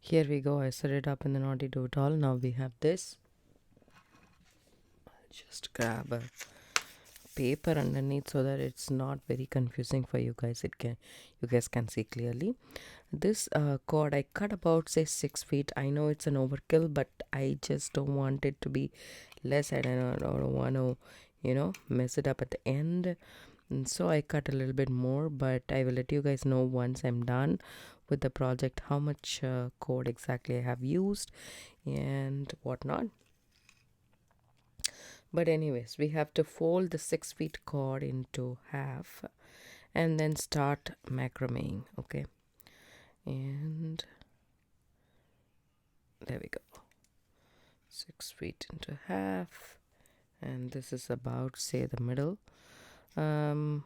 Here we go. I set it up in the Naughty Do It All. Now we have this. Just grab a paper underneath so that it's not very confusing for you guys. You guys can see clearly. This cord I cut about say 6 feet. I know it's an overkill, but I just don't want it to be less. I don't want to mess it up at the end. And so I cut a little bit more, but I will let you guys know once I'm done with the project how much cord exactly I have used and whatnot. But anyways, we have to fold the 6 feet cord into half and then start macrameing. Okay, and there we go. 6 feet into half, and this is about say the middle. Yep,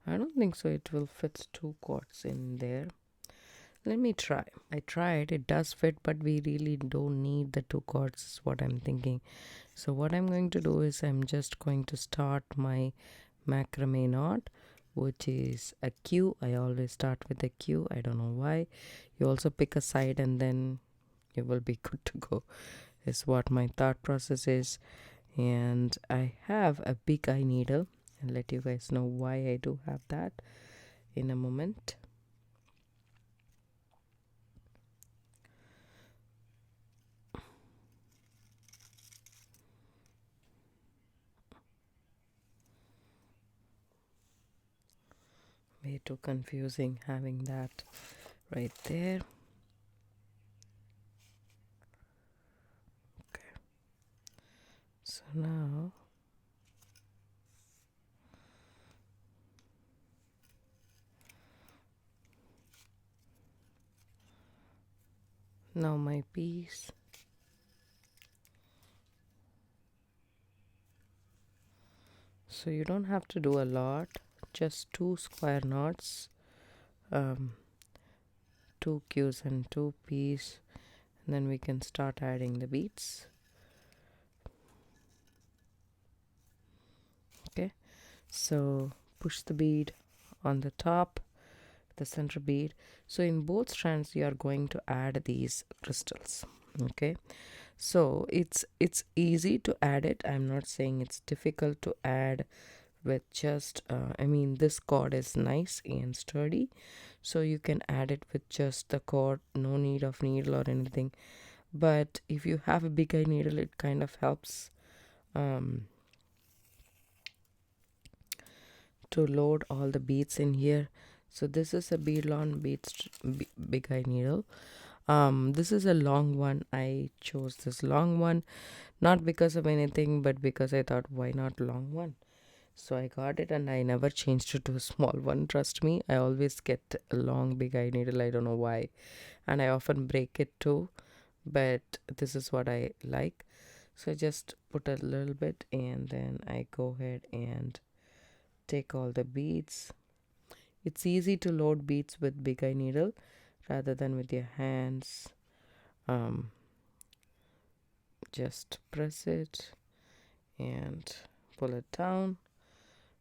I don't think so it will fit 2 cords in there. Let me try. I tried, it does fit, but we really don't need the 2 cords is what I'm thinking. So what I'm going to do is I'm just going to start my macrame knot, which is a Q. I always start with a Q. I don't know why. You also pick a side and then you will be good to go is what my thought process is. And I have a big eye needle. I'll let you guys know why I do have that in a moment. Way too confusing having that right there. Okay, so now my piece. So you don't have to do a lot, just 2 square knots, 2 Q's and 2 P's, and then we can start adding the beads. Okay, so push the bead on the top, the center bead. So in both strands you are going to add these crystals. Okay, so it's easy to add it. I'm not saying it's difficult to add with just this cord is nice and sturdy, so you can add it with just the cord, no need of needle or anything. But if you have a big eye needle, it kind of helps to load all the beads in here. So this is a beadlon big eye needle. This is a long one. I chose this long one not because of anything, but because I thought, why not long one? So I got it and I never changed it to a small one. Trust me, I always get a long big eye needle. I don't know why. And I often break it too, but this is what I like. So I just put a little bit and then I go ahead and take all the beads. It's easy to load beads with big eye needle rather than with your hands. Just press it and pull it down.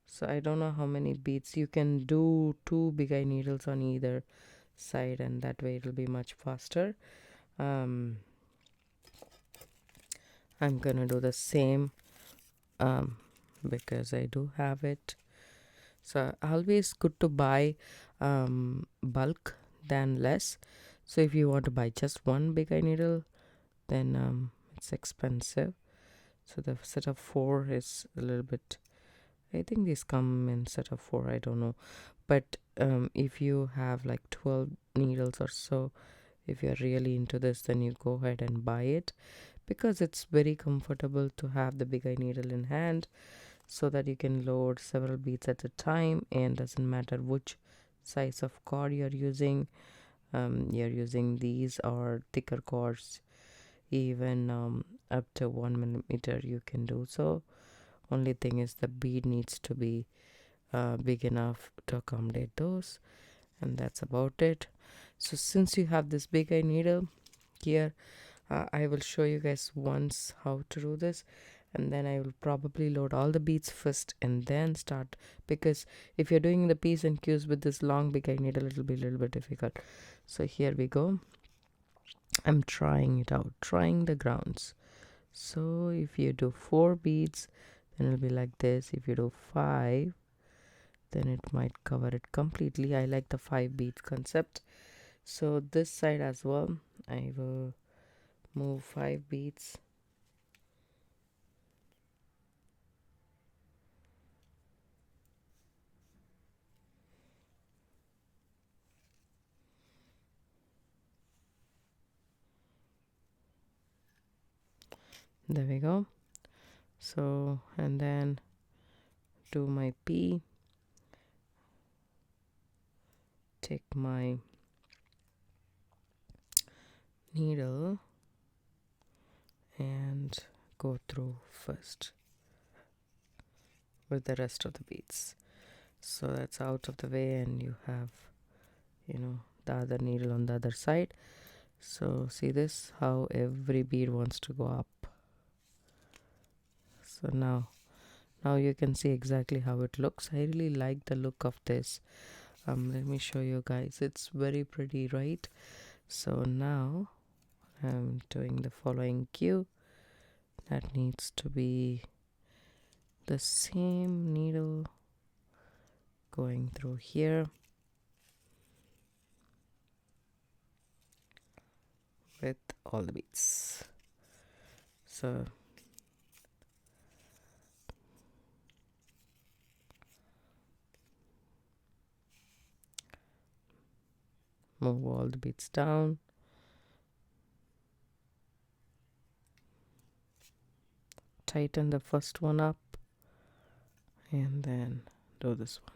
So I don't know how many beads. You can do 2 big eye needles on either side and that way it'll be much faster. I'm gonna do the same because I do have it. So always good to buy bulk than less. So if you want to buy just 1 big eye needle, then it's expensive. So the set of 4 is a little bit, I think these come in set of 4, I don't know. But if you have like 12 needles or so, if you're really into this, then you go ahead and buy it, because it's very comfortable to have the big eye needle in hand so that you can load several beads at a time, and doesn't matter which size of cord you're using. You're using these or thicker cords, even up to 1 millimeter you can do so. Only thing is the bead needs to be big enough to accommodate those, and that's about it. So since you have this big eye needle here, I will show you guys once how to do this, and then I will probably load all the beads first and then start, because if you're doing the P's and Q's with this long big I need a little bit difficult. So here we go. I'm trying it out, trying the grounds. So if you do 4 beads, then it'll be like this. If you do 5, then it might cover it completely. I like the 5 bead concept. So this side as well, I will move 5 beads. There we go. So, and then do my P, take my needle and go through first with the rest of the beads. So that's out of the way, and you have, the other needle on the other side. So see this, how every bead wants to go up. So now you can see exactly how it looks. I really like the look of this. Let me show you guys. It's very pretty, right? So now I'm doing the following cue. That needs to be the same needle going through here with all the beads. So move all the beads down. Tighten the first one up and then do this one.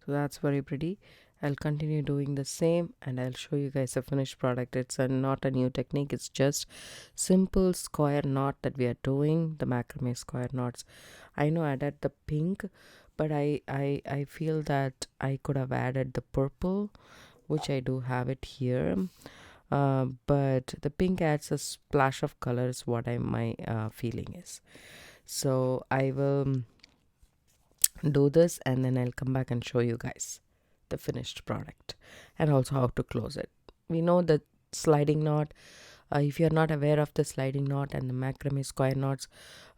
So that's very pretty. I'll continue doing the same and I'll show you guys a finished product. It's not a new technique. It's just simple square knot that we are doing, the macrame square knots. I know I added the pink, but I feel that I could have added the purple, which I do have it here. But the pink adds a splash of color is what my feeling is. So I will do this and then I'll come back and show you guys the finished product and also how to close it. We know the sliding knot. If you're not aware of the sliding knot and the macrame square knots,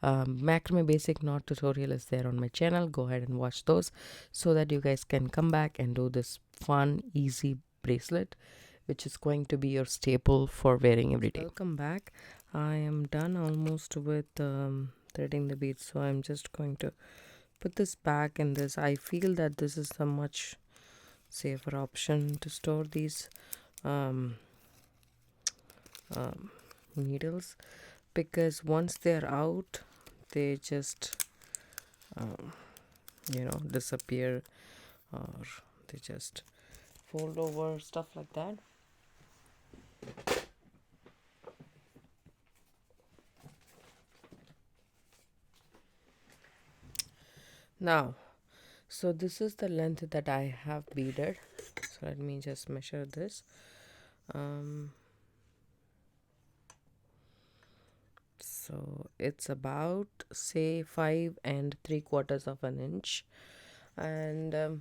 macrame basic knot tutorial is there on my channel. Go ahead and watch those so that you guys can come back and do this fun, easy bracelet, which is going to be your staple for wearing every day. Welcome back. I am done almost with threading the beads, so I'm just going to put this back in this. I feel that this is a much safer option to store these needles, because once they're out they just disappear, or they just fold over, stuff like that. Now, so this is the length that I have beaded. So let me just measure this. So it's about, say, 5 3/4 of an inch, and the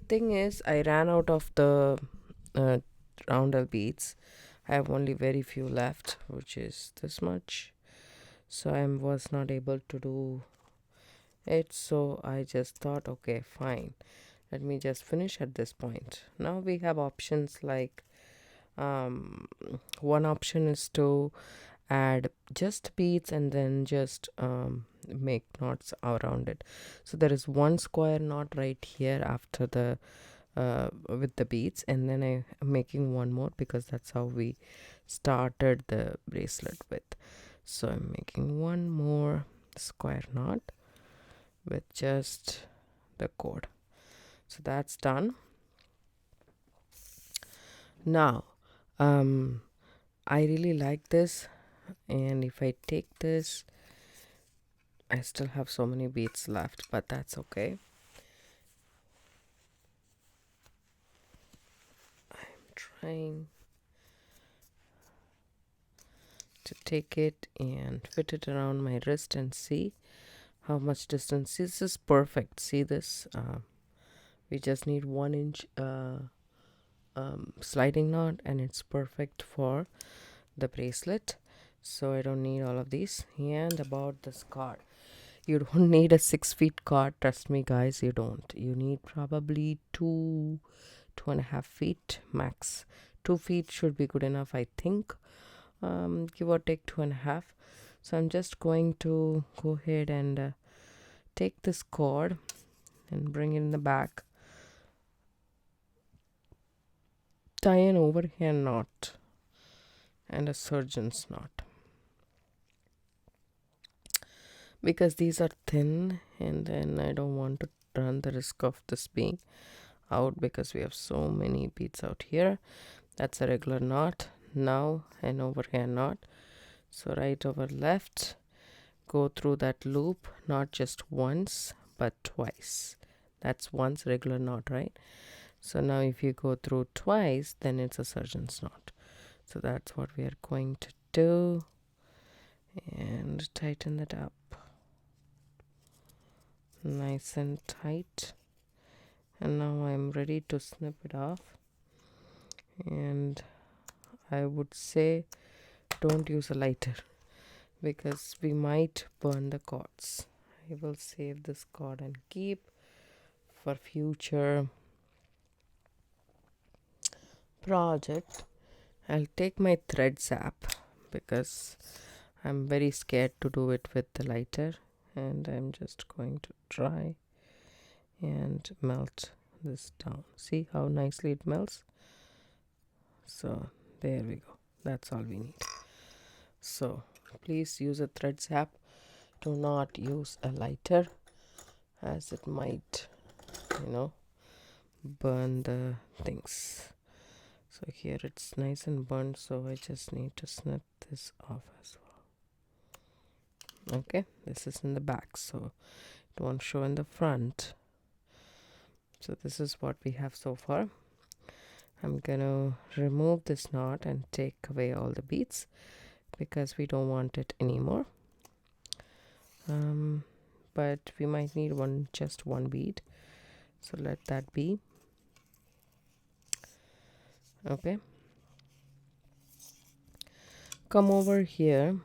thing is I ran out of the roundel beads. I have only very few left, which is this much. So I was not able to do it, so I just thought, okay, fine, let me just finish at this point. Now we have options like one option is to add just beads and then just make knots around it. So there is one square knot right here after the with the beads, and then I'm making one more because that's how we started the bracelet with. So I'm making one more square knot with just the cord. So that's done. Now I really like this, and if I take this, I still have so many beads left, but that's okay. I'm trying to take it and fit it around my wrist and see how much distance. This is perfect. See this? We just need 1 inch sliding knot, and it's perfect for the bracelet. So I don't need all of these. And about this card, you don't need a 6 feet card. Trust me, guys, you don't. You need probably 2.5 feet max. 2 feet should be good enough, I think. Give or take 2.5. So I'm just going to go ahead and take this cord and bring it in the back. Tie an overhand knot and a surgeon's knot. Because these are thin, and then I don't want to run the risk of this being out because we have so many beads out here. That's a regular knot. Now an overhand knot. So right over left, go through that loop, not just once but twice. That's once regular knot, right? So now if you go through twice, then it's a surgeon's knot. So that's what we are going to do, and tighten it up nice and tight. And now I'm ready to snip it off, and I would say don't use a lighter because we might burn the cords. I will save this cord and keep for future project. I'll take my thread zap because I'm very scared to do it with the lighter, and I'm just going to try and melt this down. See how nicely it melts? So there we go. That's all we need. So please use a thread zap. Do not use a lighter, as it might, burn the things. So here it's nice and burnt, so I just need to snip this off as well. Okay, this is in the back, so it won't show in the front. So this is what we have so far. I'm gonna remove this knot and take away all the beads because we don't want it anymore. But we might need just one bead, so let that be. Okay, come over here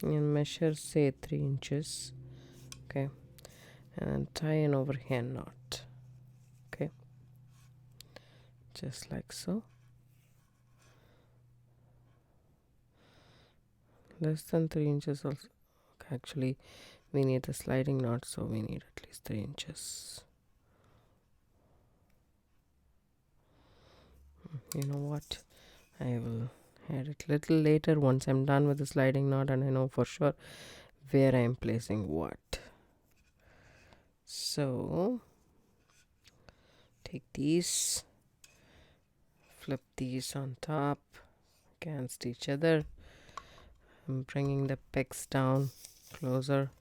and measure, say, 3 inches. Okay, and tie an overhand knot. Okay, just like so. Less than 3 inches also. Actually, we need the sliding knot, so we need at least 3 inches. You know what? I will add it a little later once I'm done with the sliding knot and I know for sure where I am placing what. So take these, flip these on top against each other. I'm bringing the pegs down closer.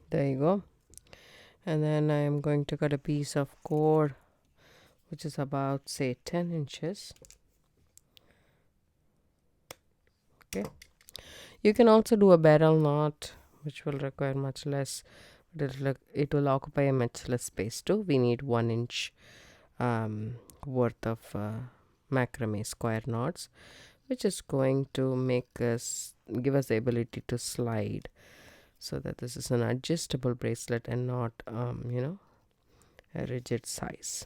There you go. And then I am going to cut a piece of cord which is about, say, 10 inches. Okay, you can also do a barrel knot, which will require much less, but it will occupy a much less space too. We need 1 inch worth of macrame square knots, which is going to give us the ability to slide, so that this is an adjustable bracelet and not a rigid size.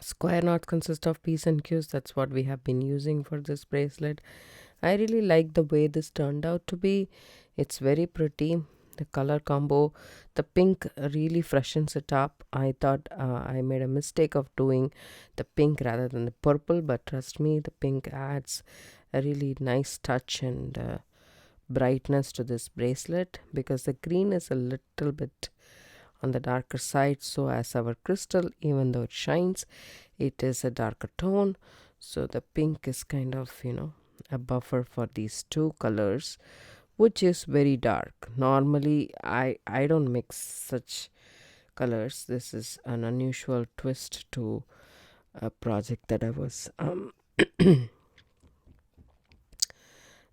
Square knots consist of P's and Q's. That's what we have been using for this bracelet. I really like the way this turned out to be. It's very pretty. The color combo, the pink really freshens it up. I thought I made a mistake of doing the pink rather than the purple, but trust me, the pink adds a really nice touch and brightness to this bracelet, because the green is a little bit on the darker side. So as our crystal, even though it shines, it is a darker tone. So the pink is kind of, a buffer for these two colors, which is very dark. Normally, I don't mix such colors. This is an unusual twist to a project that I was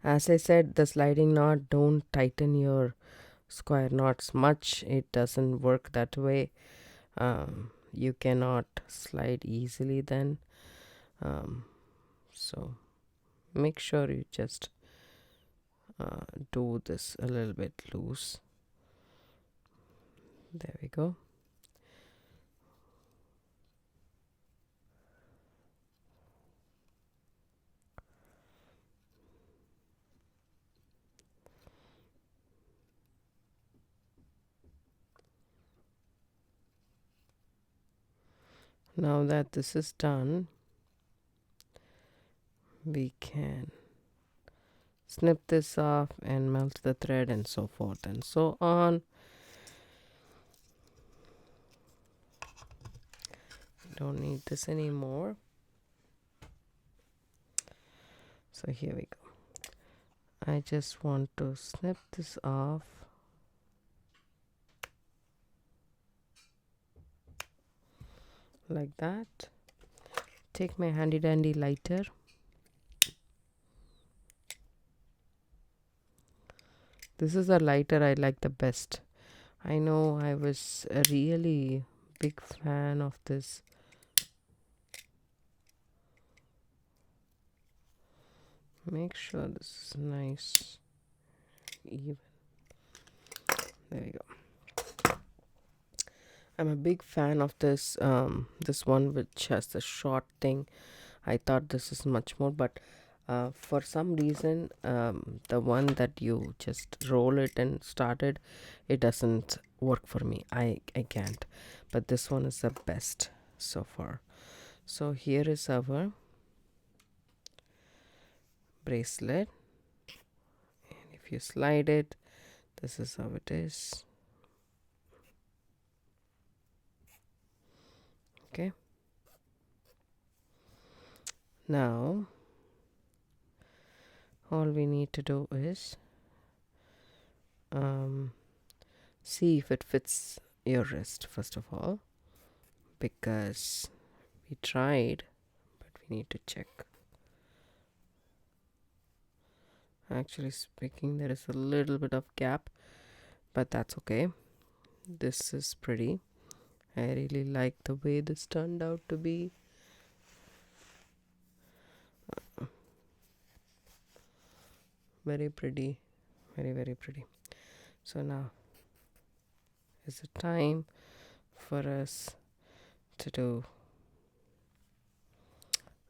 as I said, the sliding knot, don't tighten your square knots much. It doesn't work that way. You cannot slide easily then. So make sure you just do this a little bit loose. There we go. Now that this is done, we can snip this off and melt the thread and so forth and so on. Don't need this anymore. So here we go. I just want to snip this off. Like that. Take my handy dandy lighter. This is a lighter I like the best. I know I was a really big fan of this. Make sure this is nice, even. There we go. I'm a big fan of this this one which has the short thing. I thought this is much more, but for some reason the one that you just roll it and started, it doesn't work for me. I can't, but this one is the best so far. So here is our bracelet, and if you slide it, this is how it is. Okay, now all we need to do is see if it fits your wrist first of all, because we tried, but we need to check. Actually speaking, there is a little bit of gap, but that's okay. This is pretty. I really like the way this turned out to be. Very pretty, very pretty. So now is the time for us to do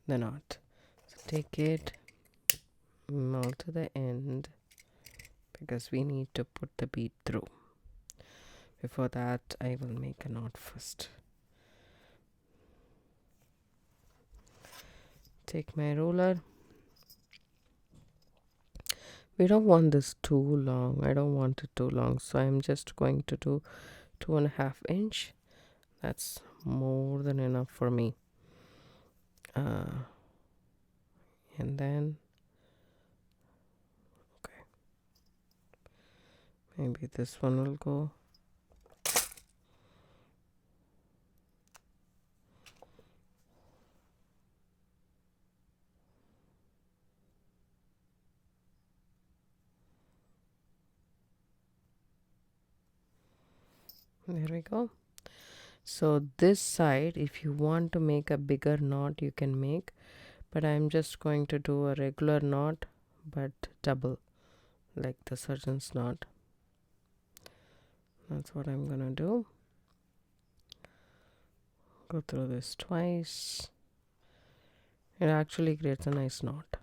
the knot. So take it, melt to the end, because we need to put the bead through. Before that, I will make a knot first. Take my ruler. We don't want this too long. I don't want it too long, so I'm just going to do 2.5 inch. That's more than enough for me. And then okay, maybe this one will go. There we go. So this side, if you want to make a bigger knot, you can make, but I'm just going to do a regular knot, but double, like the surgeon's knot. That's what I'm gonna do. Go through this twice. It actually creates a nice knot.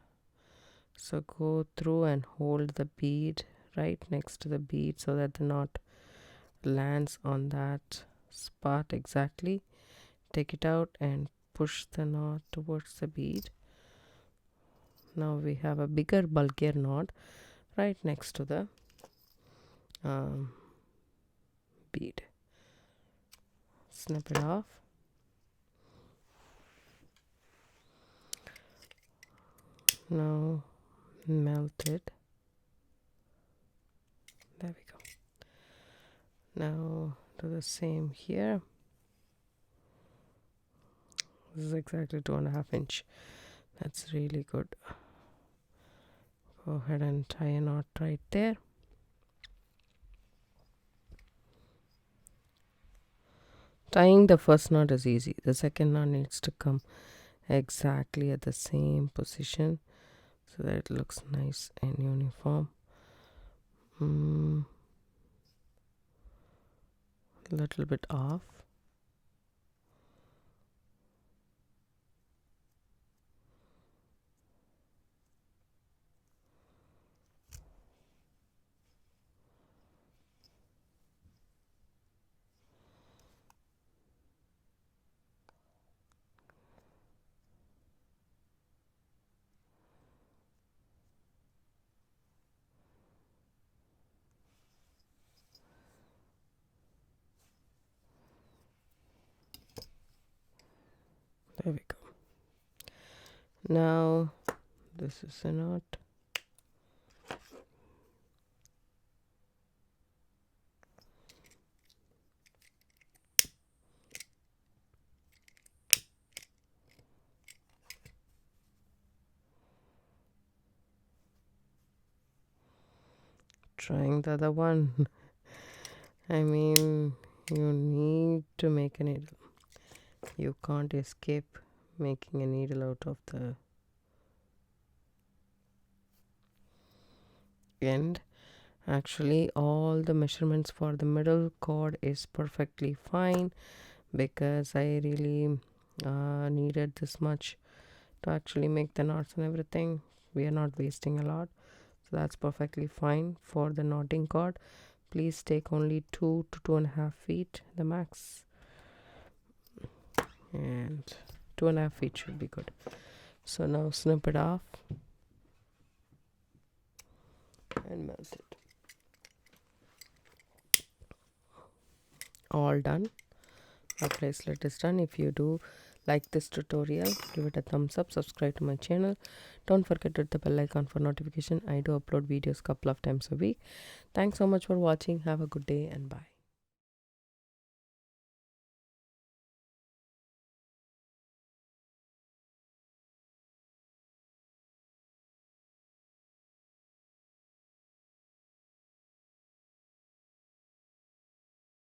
So go through and hold the bead right next to the bead so that the knot lands on that spot exactly. Take it out and push the knot towards the bead. Now we have a bigger, bulkier knot right next to the bead. Snip it off. Now melt it. There we go. Now do the same here. This is exactly 2.5 inch. That's really good. Go ahead and tie a knot right there. Tying the first knot is easy. The second knot needs to come exactly at the same position so that it looks nice and uniform. A little bit off. There we go. Now this is a knot. Trying the other one. I mean, you need to make a needle. You can't escape making a needle out of the end. Actually, all the measurements for the middle cord is perfectly fine because I really needed this much to actually make the knots and everything. We are not wasting a lot, so that's perfectly fine. For the knotting cord, please take only 2 to 2.5 feet, the max, and 2.5 feet should be good. So now snip it off and melt it. All done. Our bracelet is done. If you do like this tutorial, give it a thumbs up, subscribe to my channel. Don't forget to hit the bell icon for notification. I do upload videos couple of times a week. Thanks so much for watching. Have a good day and bye.